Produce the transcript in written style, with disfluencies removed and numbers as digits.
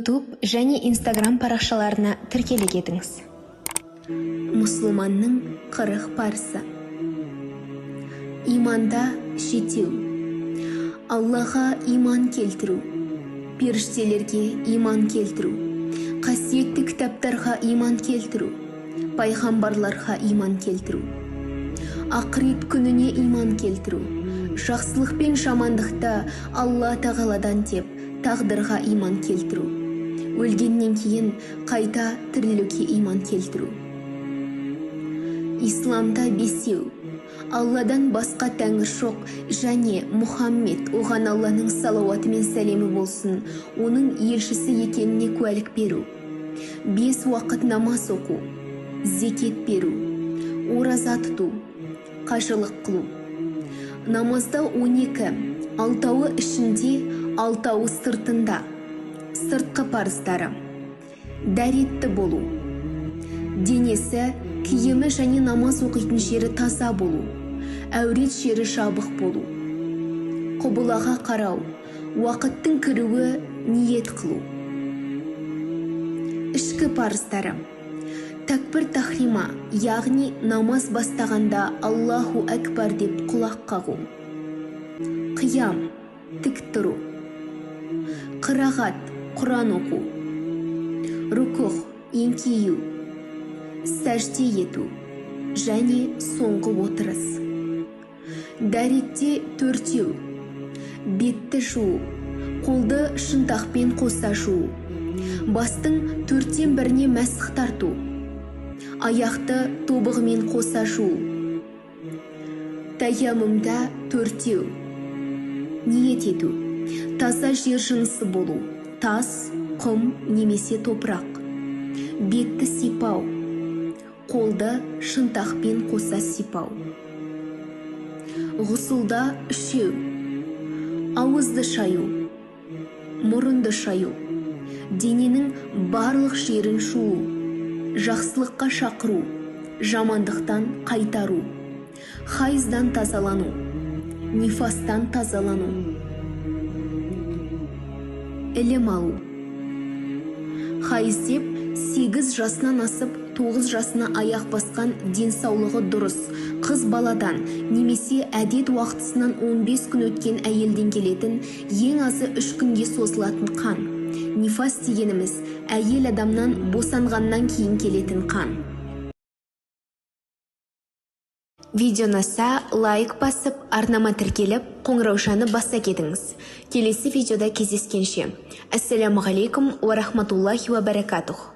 YouTube және Instagram парақшаларына тіркеле кетіңіз. Мұсылманның 40 парызы. Иманда жетеу. Аллаға иман келтіру, періштелерге иман келтіру, қасиетті кітаптарға иман келтіру, пайғамбарларға иман келтіру, ақырет күніне иман келтіру, жақсылық пен жамандықта Алла тағаладан деп тағдырға иман келтіру, өлгеннен кейін қайта тірілуге иман келтіру. Исламда бесеу. Алладан басқа тәңір жоқ, және Мұхаммед оған Алланың салауаты мен сәлемі болсын, оның елшісі екеніне куәлік беру. 5 уақыт намаз оқу, зекет беру, ораза тұту, қажылық қылу. Намазда 12, 6-ы ішінде, 6-ы сыртында. Сыртқы парыздары. Дәретті болу. Денесі, киімі және намаз оқитын жері таза болу. Әурет жері жабық болу. Құбылаға қарау, уақыттың кіруі, ниет қылу. Ішкі парыздары. Такбір тахрима, яғни намаз бастағанда Аллаху әкбар деп құлақ қағу. Қиям, тік тұру. Қырағат, Құран оқу. Рукух, еңкею. Сәжде ету және соңғы отырыс. Дәретте 4-еу. Бетті жуу, қолды шынтақпен қоса жуу. Бастың 4-тен 1-не мәсіх тарту. Аяқты тобығымен қоса жуу. Таяммумда 4-еу. Ниет ету. Таза жер жынысы болу. Тас, құм немесе топырақ. Бетті сипау. Қолды шынтақпен қоса сипау. Ғұсылда 3-еу. Ауызды шаю, мұрынды шаю, дененің барлық жерін жуу, жақсылыққа шақыру, жамандықтан қайтару, хайыздан тазалану, нифастан тазалану. Ілім алу. Хайыз деп 8 жасынан асып 9 жасына аяқ басқан денсаулығы дұрыс қыз баладан немесе әдет уақытысынан 15 күн өткен әйелден келетін ең азы 3 күнге созылатын қан. Нифас дегеніміз әйел адамнан босанғаннан кейін келетін қан. Видео ұнаса лайк басып, арнама тіркеліп, қоңыраушаны баса кетіңіз. Келесі видеода кездескенше. Ассаламу алейкум ва рахматуллахи ва баракатух.